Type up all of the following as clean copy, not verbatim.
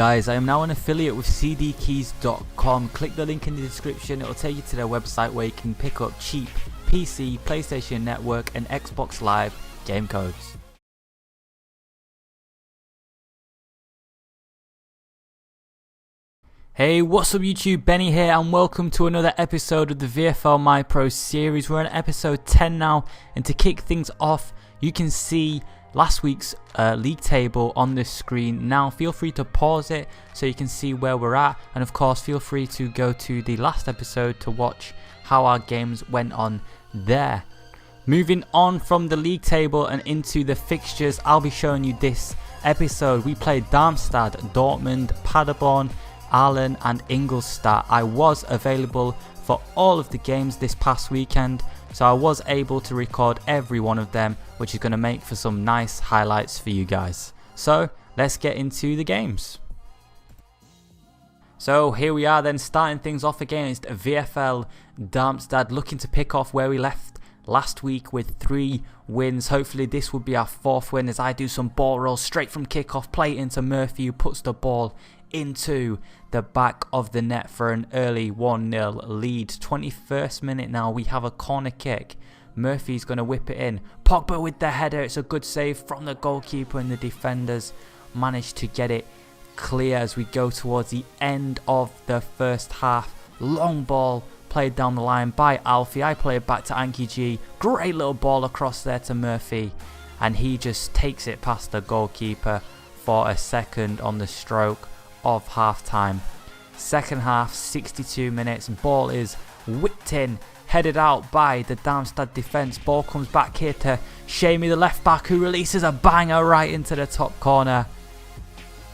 Guys, I am now an affiliate with cdkeys.com. Click the link in the description, it will take you to their website where you can pick up cheap PC, PlayStation Network and Xbox Live game codes. Hey, what's up YouTube, Benny here and welcome to another episode of the VFL My Pro series. We're on episode 10 now, and to kick things off, you can see last week's league table on the screen. Now feel free to pause it so you can see where we're at, and of course feel free to go to the last episode to watch how our games went on there. Moving on from the league table and into the fixtures, I'll be showing you this episode. We played Darmstadt, Dortmund, Paderborn, Aalen and Ingolstadt. I was available for all of the games this past weekend, so I was able to record every one of them, which is going to make for some nice highlights for you guys. So let's get into the games. So here we are then, starting things off against VFL Darmstadt, looking to pick off where we left last week with 3 wins. Hopefully this will be our 4th win as I do some ball rolls straight from kickoff, play into Murphy who puts the ball into the back of the net for an early 1-0 lead. 21st minute now, we have a corner kick. Murphy's going to whip it in. Pogba with the header, it's a good save from the goalkeeper, and the defenders manage to get it clear as we go towards the end of the first half. Long ball played down the line by Alfie. I play it back to Anki G. Great little ball across there to Murphy, and he just takes it past the goalkeeper for a second on the stroke of half time. Second half, 62 minutes, ball is whipped in, headed out by the Darmstadt defence. Ball comes back here to Shamey, the left back, who releases a banger right into the top corner,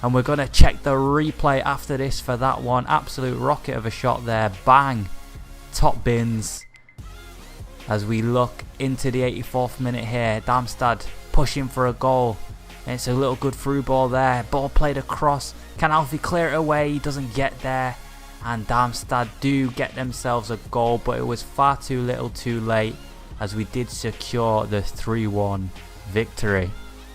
and we're going to check the replay after this for that one. Absolute rocket of a shot there, bang, top bins. As we look into the 84th minute here, Darmstadt pushing for a goal. It's a little good through ball there. Ball played across. Can Alfie clear it away? He doesn't get there. And Darmstadt do get themselves a goal, but it was far too little too late as we did secure the 3-1 victory.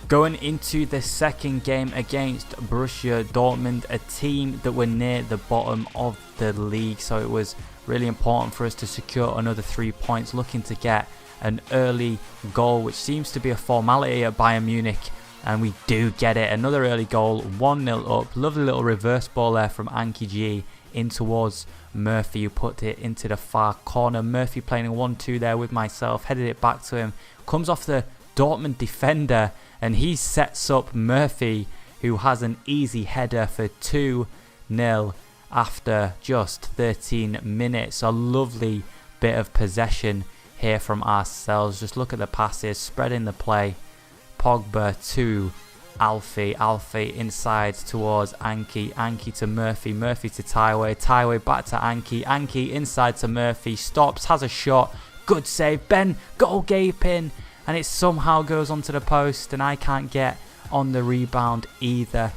Going into the second game against Borussia Dortmund, a team that were near the bottom of the league. So it was really important for us to secure another 3 points, looking to get an early goal, which seems to be a formality at Bayern Munich. And we do get it. Another early goal, 1-0 up. Lovely little reverse ball there from Anki G in towards Murphy, who put it into the far corner. Murphy playing a 1-2 there with myself, headed it back to him. Comes off the Dortmund defender and he sets up Murphy, who has an easy header for 2-0 after just 13 minutes. A lovely bit of possession here from ourselves. Just look at the passes, spreading the play. Pogba to Alfie, Alfie inside towards Anki, Anki to Murphy, Murphy to Taiwei, Taiwei back to Anki, Anki inside to Murphy, stops, has a shot, good save, Ben, goal gaping, and it somehow goes onto the post, and I can't get on the rebound either.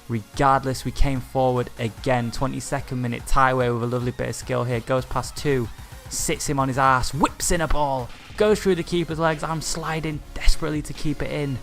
Regardless, we came forward again. 22nd minute, Taiwei with a lovely bit of skill here, goes past 2, sits him on his ass, whips in a ball, goes through the keeper's legs. I'm sliding desperately to keep it in,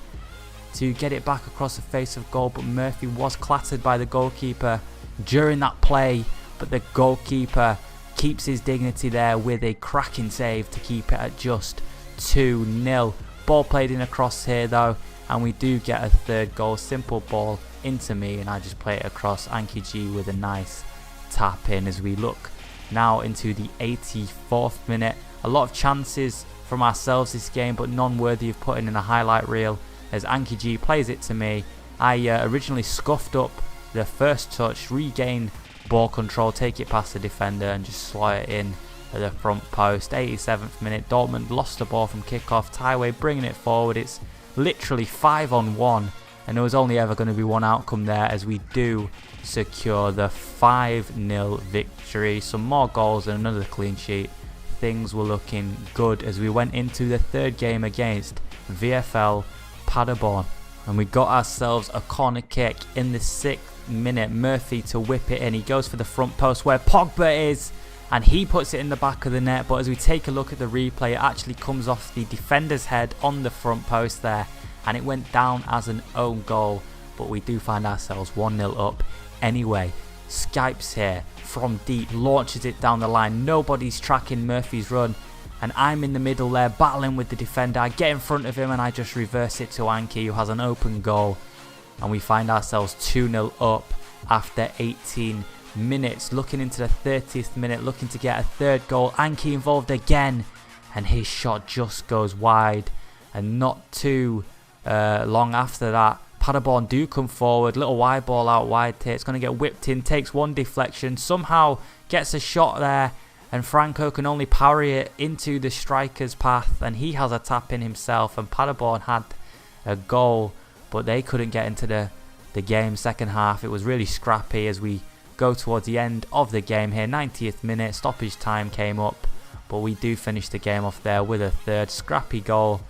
to get it back across the face of goal, but Murphy was clattered by the goalkeeper during that play, but the goalkeeper keeps his dignity there with a cracking save to keep it at just 2-0. Ball played in across here though, and we do get a third goal. Simple ball into me, and I just play it across Anki G with a nice tap in. As we look now into the 84th minute, a lot of chances from ourselves this game, but none worthy of putting in a highlight reel, as Anki G plays it to me. I originally scuffed up the first touch, regain ball control, take it past the defender and just slot it in at the front post. 87th minute, Dortmund lost the ball from kickoff. Taiwei bringing it forward. It's literally 5-on-1, and there was only ever going to be one outcome there, as we do secure the 5-0 victory. Some more goals and another clean sheet. Things were looking good as we went into the third game against VFL Paderborn, and we got ourselves a corner kick in the 6th minute. Murphy to whip it in. He goes for the front post where Pogba is, and he puts it in the back of the net, but as we take a look at the replay, it actually comes off the defender's head on the front post there, and it went down as an own goal. But we do find ourselves 1-0 up anyway. Skypes here from deep, launches it down the line. Nobody's tracking Murphy's run, and I'm in the middle there battling with the defender. I get in front of him and I just reverse it to Anki, who has an open goal, and we find ourselves 2-0 up after 18 minutes. Looking into the 30th minute, looking to get a third goal. Anki involved again, and his shot just goes wide. And not too long after that, Paderborn do come forward. Little wide ball out wide here. It's going to get whipped in. Takes one deflection. Somehow gets a shot there. And Franco can only parry it into the striker's path. And he has a tap in himself. And Paderborn had a goal, but they couldn't get into the game second half. It was really scrappy as we go towards the end of the game here. 90th minute. Stoppage time came up. But we do finish the game off there with a third scrappy goal.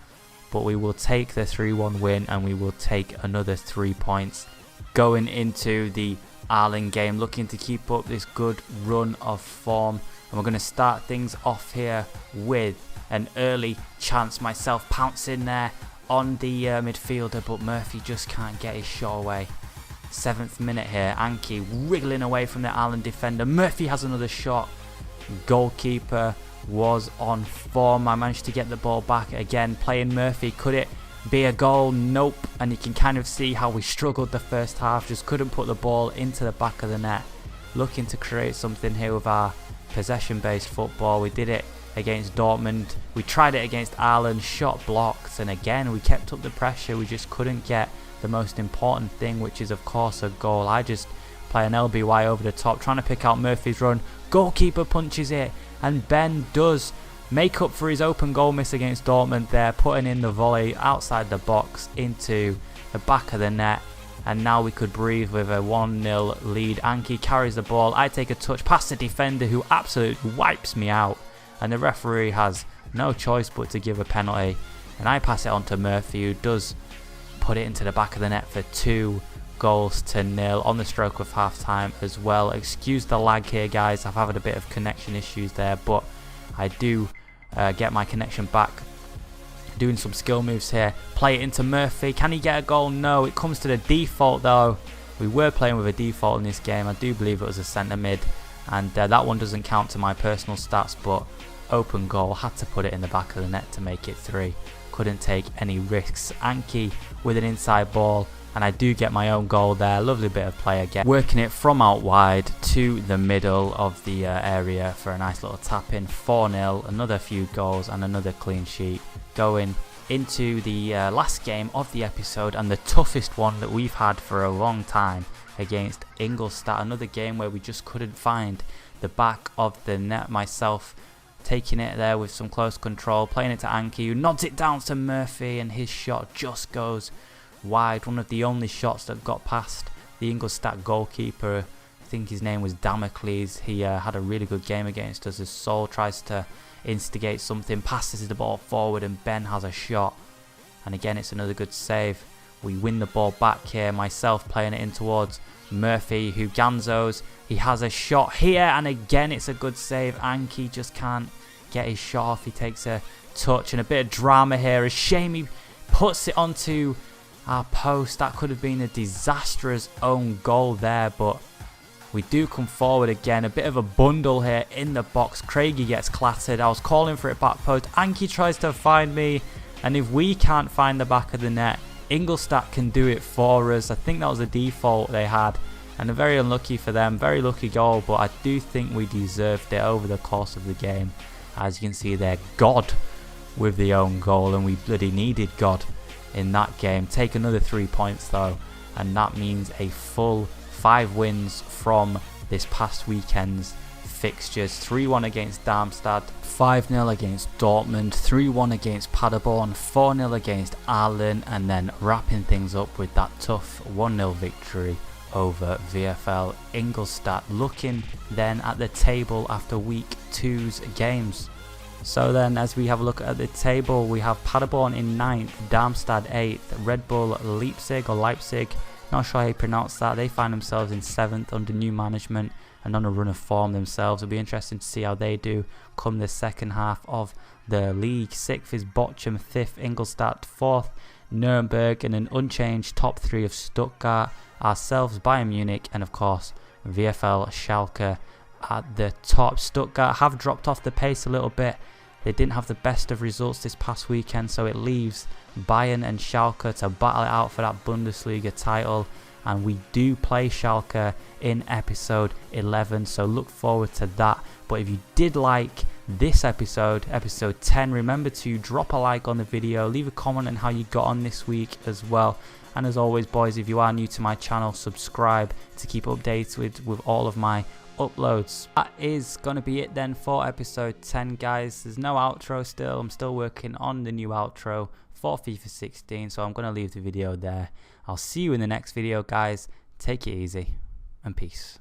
But we will take the 3-1 win, and we will take another 3 points going into the Arlen game, looking to keep up this good run of form. And we're going to start things off here with an early chance. Myself pouncing there on the midfielder, but Murphy just can't get his shot away. 7th minute here, Anki wriggling away from the Arlen defender. Murphy has another shot. Goalkeeper was on form. I managed to get the ball back again, playing Murphy. Could it be a goal? Nope. And you can kind of see how we struggled the first half, just couldn't put the ball into the back of the net. Looking to create something here with our possession based football. We did it against Dortmund, we tried it against Arlen, shot blocked, and again we kept up the pressure. We just couldn't get the most important thing, which is of course a goal. I just play an LBY over the top, trying to pick out Murphy's run. Goalkeeper punches it, and Ben does make up for his open goal miss against Dortmund there, putting in the volley outside the box into the back of the net. And now we could breathe with a 1-0 lead. Anki carries the ball. I take a touch past the defender, who absolutely wipes me out. And the referee has no choice but to give a penalty. And I pass it on to Murphy, who does put it into the back of the net for 2-0 on the stroke of half time as well. Excuse the lag here, guys. I've had a bit of connection issues there, but I do get my connection back. Doing some skill moves here. Play it into Murphy. Can he get a goal? No. It comes to the default though. We were playing with a default in this game. I do believe it was a centre mid, and that one doesn't count to my personal stats, but open goal. Had to put it in the back of the net to make it 3. Couldn't take any risks. Anki with an inside ball, and I do get my own goal there. Lovely bit of play again. Working it from out wide to the middle of the area for a nice little tap in. 4-0. Another few goals and another clean sheet. Going into the last game of the episode, and the toughest one that we've had for a long time, against Ingolstadt. Another game where we just couldn't find the back of the net. Myself taking it there with some close control, playing it to Anki, who nods it down to Murphy, and his shot just goes wide. One of the only shots that got past the Ingolstadt goalkeeper. I think his name was Damocles. He had a really good game against us. As Sol tries to instigate something, passes the ball forward, and Ben has a shot, and again it's another good save. We win the ball back here. Myself playing it in towards Murphy, who ganzos. He has a shot here, and again it's a good save. Anki just can't get his shot off. He takes a touch, and a bit of drama here. A shame he puts it onto our post. That could have been a disastrous own goal there, but we do come forward again. A bit of a bundle here in the box. Craigie gets clattered. I was calling for it back post. Anki tries to find me, and if we can't find the back of the net, Ingolstadt can do it for us. I think that was the default they had, and a very unlucky for them. Very lucky goal, but I do think we deserved it over the course of the game. As you can see there, God with the own goal, and we bloody needed God in that game. Take another 3 points though, and that means a full 5 wins from this past weekend's fixtures. 3-1 against Darmstadt, 5-0 against Dortmund, 3-1 against Paderborn, 4-0 against Arlen, and then wrapping things up with that tough 1-0 victory over VFL Ingolstadt. Looking then at the table after week 2's games. So then, as we have a look at the table, we have Paderborn in 9th, Darmstadt 8th, Red Bull Leipzig, not sure how you pronounce that. They find themselves in 7th under new management and on a run of form themselves. It'll be interesting to see how they do come the second half of the league. 6th is Bochum, 5th Ingolstadt, 4th Nuremberg, and an unchanged top 3 of Stuttgart ourselves, Bayern Munich, and of course VFL Schalke at the top. Stuttgart have dropped off the pace a little bit. They didn't have the best of results this past weekend, so it leaves Bayern and Schalke to battle it out for that Bundesliga title. And we do play Schalke in episode 11, so look forward to that. But if you did like this episode, episode 10, remember to drop a like on the video, leave a comment on how you got on this week as well. And as always, boys, if you are new to my channel, subscribe to keep updated with all of my uploads. That is going to be it then for episode 10, guys. There's no outro still. I'm still working on the new outro for FIFA 16, so I'm going to leave the video there. I'll see you in the next video, guys. Take it easy and peace.